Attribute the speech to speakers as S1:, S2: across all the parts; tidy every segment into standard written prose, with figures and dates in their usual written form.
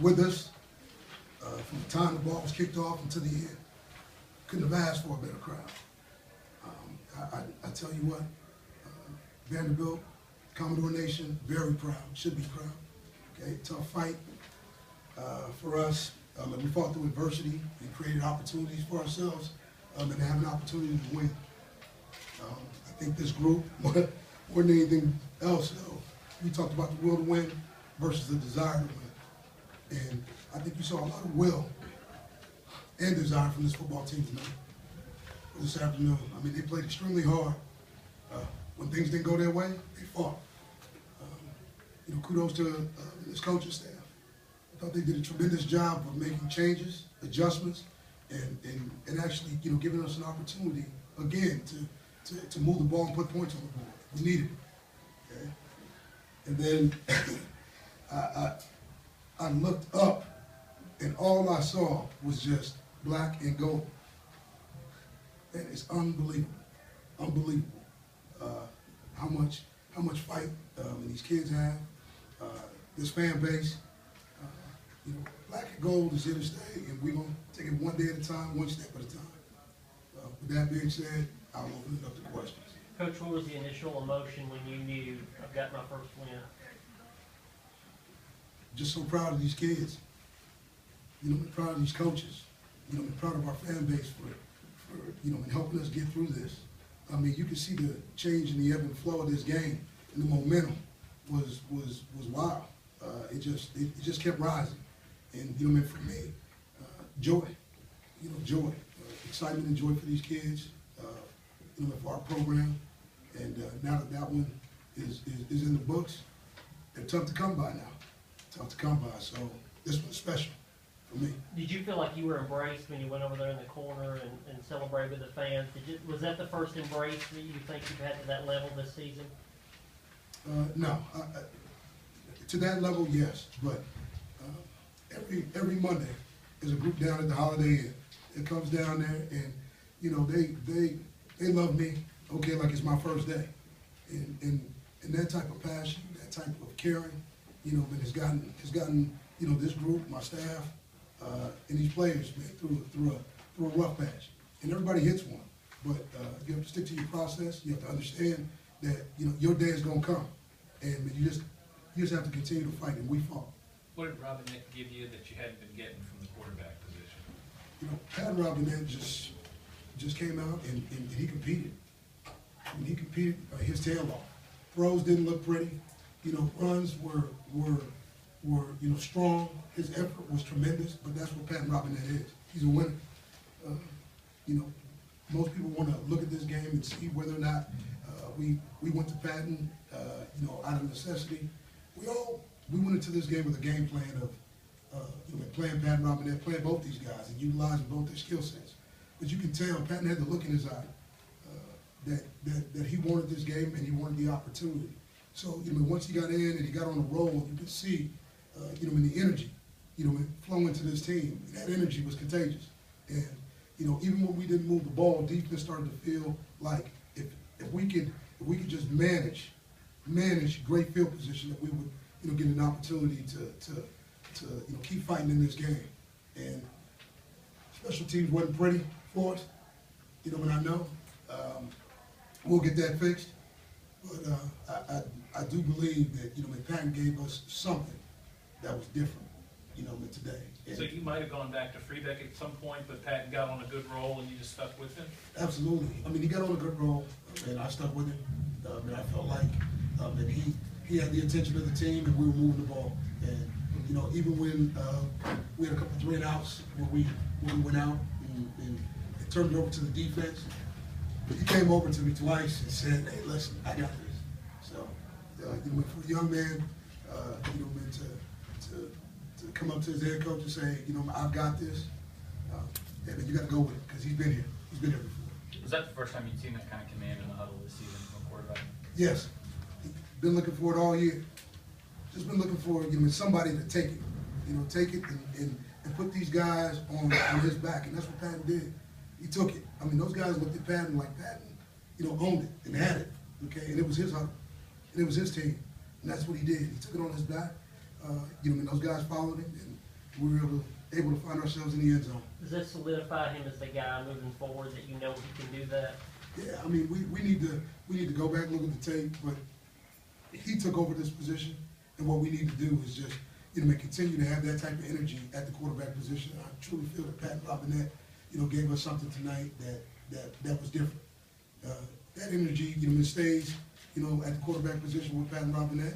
S1: with us from the time the ball was kicked off until the end. Couldn't have asked for a better crowd. I tell you what, Vanderbilt, Commodore Nation, very proud, should be proud. Okay, tough fight for us. We fought through adversity and created opportunities for ourselves and to have an opportunity to win. I think this group, more than anything else, though, we talked about the will to win versus the desire to win. And I think you saw a lot of will and desire from this football team tonight, this afternoon. I mean, they played extremely hard. When things didn't go their way, they fought. Kudos to this coaching staff. I thought they did a tremendous job of making changes, adjustments, and actually, giving us an opportunity again to move the ball and put points on the board. We needed it. Okay? And then I looked up, and all I saw was just black and gold. And it's unbelievable, unbelievable how much fight these kids have. This fan base, black and gold is here to stay, and we're gonna take it one day at a time, one step at a time. With that being said, I'll open it up to questions.
S2: Coach, what was the initial emotion when you knew I've got my first win?
S1: Just so proud of these kids. I'm proud of these coaches. I'm proud of our fan base for in helping us get through this. I mean, you can see the change in the ebb and flow of this game, and the momentum was wild. It just kept rising, and for me, joy, joy, excitement and joy for these kids, for our program, and now that one is in the books, they're tough to come by now, tough to come by. So this one's special for me.
S2: Did you feel like you were embraced when you went over there in the corner and celebrated with the fans? Was that the first embrace that you think you've had to that level this season?
S1: No, to that level, yes, but every Monday is a group down at the Holiday Inn. It comes down there, and they love me, okay, like it's my first day, and that type of passion, that type of caring, has gotten this group, my staff, and these players, man, through a rough patch, and everybody hits one, but you have to stick to your process. You have to understand that your day is gonna come, and you just have to continue to fight, and we fought.
S3: What did Robinette give you that you hadn't been getting from the quarterback position?
S1: Pat Robinette just came out and he competed. And he competed his tail off. Throws didn't look pretty. Runs were strong. His effort was tremendous, but that's what Pat Robinette is. He's a winner. Most people want to look at this game and see whether or not we went to Patton, out of necessity. We went into this game with a game plan of playing Pat Robinette, playing both these guys, and utilizing both their skill sets. But you can tell Patton had the look in his eye that he wanted this game and he wanted the opportunity. So once he got in and he got on the roll, you could see in the energy flow into this team. That energy was contagious. And even when we didn't move the ball, defense started to feel like if we could just manage great field position, that we would get an opportunity to keep fighting in this game. And special teams wasn't pretty for us, and I know we'll get that fixed. But I do believe that Patton gave us something that was different, today. And
S3: so you might have gone back to Freebeck at some point, but Patton got on a good roll and you just stuck with him?
S1: Absolutely. I mean, he got on a good roll, and I stuck with him. And I felt like that he had the attention of the team, and we were moving the ball. And even when we had a couple 3-and-outs where we went out and it turned it over to the defense, he came over to me twice and said, "Hey, listen, I got this." So, for a young man, to come up to his head coach and say, "I've got this," and you got to go with it because he's been here. He's been here before.
S3: Was that the first time you'd seen that kind of command in the huddle this season from a quarterback?
S1: Yes. Been looking for it all year. Just been looking for somebody to take it, take it and put these guys on his back, and that's what Patton did. He took it. I mean, those guys looked at Patton like Patton, owned it and had it, okay, and it was his huddle, and it was his team, and that's what he did. He took it on his back, and those guys followed him, we were able to find ourselves in the end zone.
S2: Does this solidify him as the guy moving forward that you know he can do that?
S1: Yeah, I mean, we need to go back and look at the tape, but he took over this position, and what we need to do is just, continue to have that type of energy at the quarterback position. I truly feel that Pat Robinette, gave us something tonight that was different. That energy, it stays, at the quarterback position with Pat Robinette,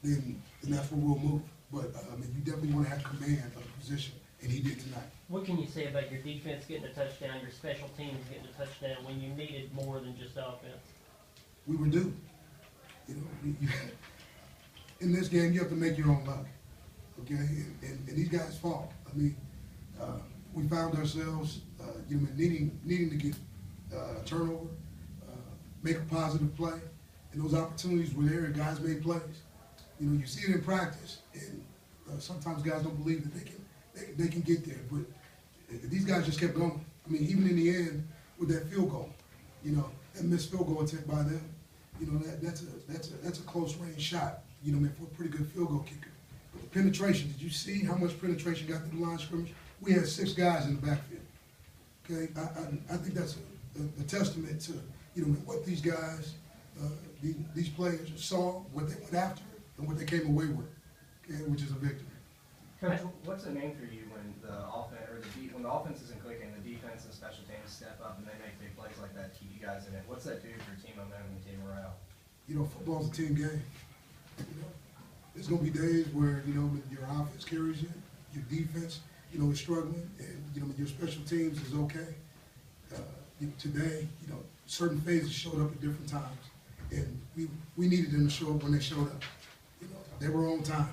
S1: then that's where we'll move. But you definitely want to have command of the position, and he did tonight.
S2: What can you say about your defense getting a touchdown, your special teams getting a touchdown when you needed more than just offense?
S1: We were due. In this game, you have to make your own luck, okay? And these guys fought. I mean, we found ourselves, needing to get a turnover, make a positive play, and those opportunities were there, and guys made plays. You see it in practice, and sometimes guys don't believe that they can get there, but these guys just kept going. I mean, even in the end, with that field goal, that missed field goal attempt by them, that's a close range shot, for a pretty good field goal kicker. But the penetration, did you see how much penetration got to the line of scrimmage? We had 6 guys in the backfield. Okay, I think that's a testament to what these guys, these players saw, what they went after, and what they came away with, okay, which is a victory.
S4: Coach, what's it mean for you when when the offense isn't clicking, the defense and special teams step up and they make big plays like that to keep you guys in it? What's that do for team momentum and team morale?
S1: Football's a team game. There's gonna be days where your offense carries you, your defense, is struggling, and your special teams is okay. Today, certain phases showed up at different times, and we needed them to show up when they showed up. They were on time,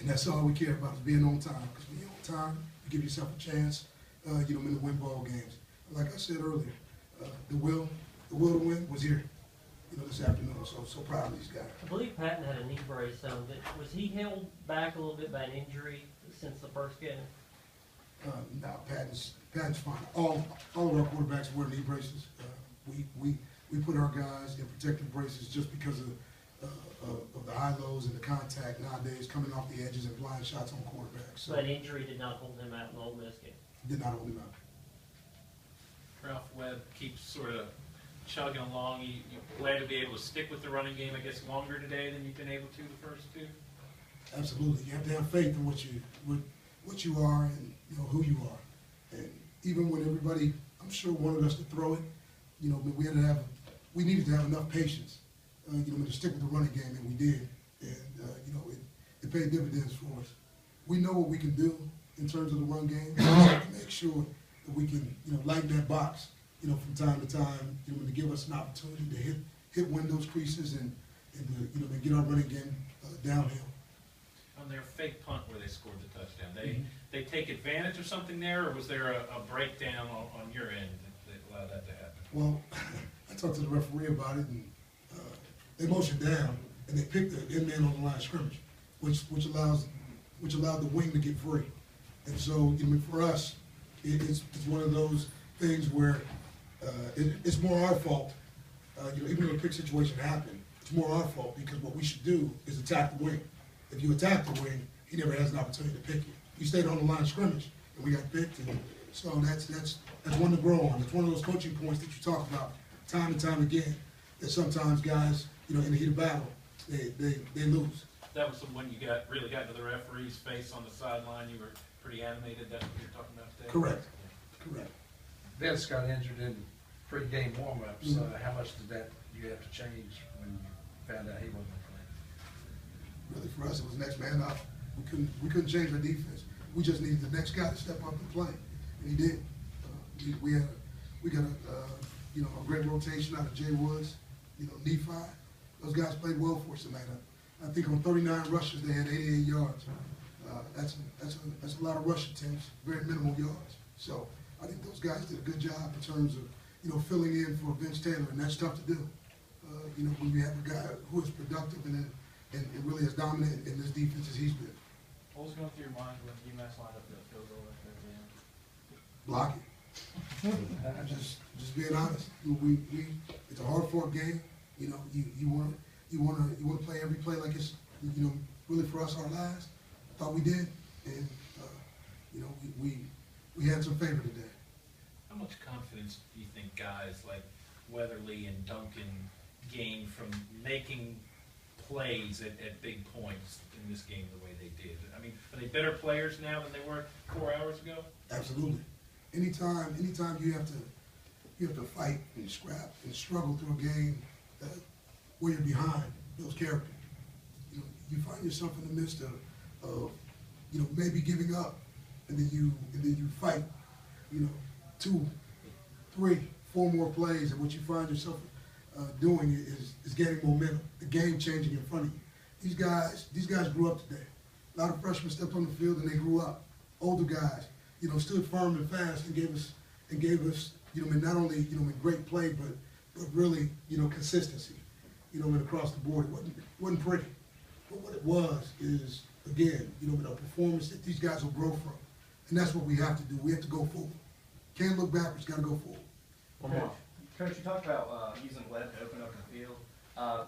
S1: and that's all we care about is being on time. Because when you're on time, you give yourself a chance, to win ball games. Like I said earlier, the will to win was here, this afternoon. So proud of these guys.
S2: I believe Patton had a knee brace on. Was he held back a little bit by an injury since the first game?
S1: No, Patton's fine. All of our quarterbacks wear knee braces. We put our guys in protective braces just because of the high lows and the contact nowadays coming off the edges and blind shots on quarterbacks. So
S2: that injury did not hold him out in the Ole Miss game.
S1: Did not hold him out.
S3: Ralph Webb keeps sort of chugging along. You glad to be able to stick with the running game, I guess, longer today than you've been able to the first 2?
S1: Absolutely. You have to have faith in what you are and who you are. And even when everybody, I'm sure, wanted us to throw it, but we needed to have enough patience, to stick with the running game, and we did. And it paid dividends for us. We know what we can do in terms of the run game. We have to make sure that we can, lighten that box, from time to time, to give us an opportunity to hit windows, creases, and to get our running game downhill.
S3: On their fake punt where they scored the touchdown, they take advantage of something there, or was there a breakdown on your end that allowed that to happen?
S1: Well, I talked to the referee about it, and they motioned down, and they picked the end man on the line of scrimmage, which allowed the wing to get free. And so, for us, it's one of those things where it's more our fault. Even though the pick situation happened, it's more our fault because what we should do is attack the wing. If you attack the wing, he never has an opportunity to pick you. You stayed on the line of scrimmage, and we got picked. And so that's one to grow on. It's one of those coaching points that you talk about time and time again. That sometimes guys, in the heat of battle, they lose.
S3: That was when you really got into the referee's face on the sideline. You were pretty animated. That's what you're talking about today?
S1: Correct. Correct.
S5: Vince got injured in pre-game warm-ups. How much did that you have to change when you found out he wasn't playing?
S1: Really, for us, it was next man up. We couldn't change our defense. We just needed the next guy to step up and play, and he did. We got a great rotation out of Jay Woods, Nephi. Those guys played well for us tonight. I think on 39 rushes they had 88 yards. That's a lot of rush attempts, very minimal yards. So I think those guys did a good job in terms of filling in for Vince Taylor, and that's tough to do. When you have a guy who is productive and really as dominant in this defense as he's been.
S6: What was going through your mind when UMass lined up for the field goal at the end?
S1: Block it. just being honest. It's a hard fought game. You want to play every play like it's really for us our last. I thought we did, and you know, we had some favor today.
S3: How much confidence do you think guys like Weatherly and Duncan gained from making plays at big points in this game the way they did? I mean, are they better players now than they were 4 hours ago?
S1: Absolutely. Anytime you have to fight and scrap and struggle through a game where you're behind, those characters. You know, you find yourself in the midst of you know, maybe giving up, and then you fight, you know, 2, 3, 4 more plays, and what you find yourself doing is getting momentum, the game changing in front of you. These guys grew up today. A lot of freshmen stepped on the field and they grew up. Older guys, you know, stood firm and fast and gave us, you know, not only, you know, great play, but really, you know, consistency, you know, across the board. It wasn't pretty, but what it was is, again, you know, a performance that these guys will grow from, and that's what we have to do. We have to go forward. Can't look backwards. Got to go forward.
S2: One more.
S4: Coach, you talked about using Webb to open up the field.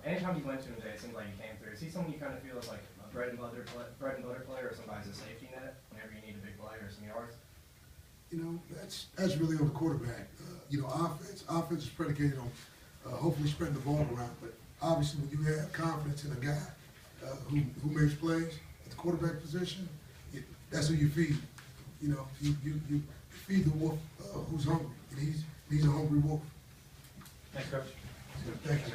S4: Anytime you went to him today, it seemed like he came through. Is he someone you kind of feel is like a bread and butter player, or somebody's a safety net whenever you need a big play or some yards?
S1: You know, that's really on the quarterback. You know, offense is predicated on hopefully spreading the ball around. But obviously, when you have confidence in a guy who makes plays at the quarterback position, that's who you feed. You know, you feed the wolf who's hungry, and he's a hungry wolf.
S6: Thanks, Coach.
S1: Thank you.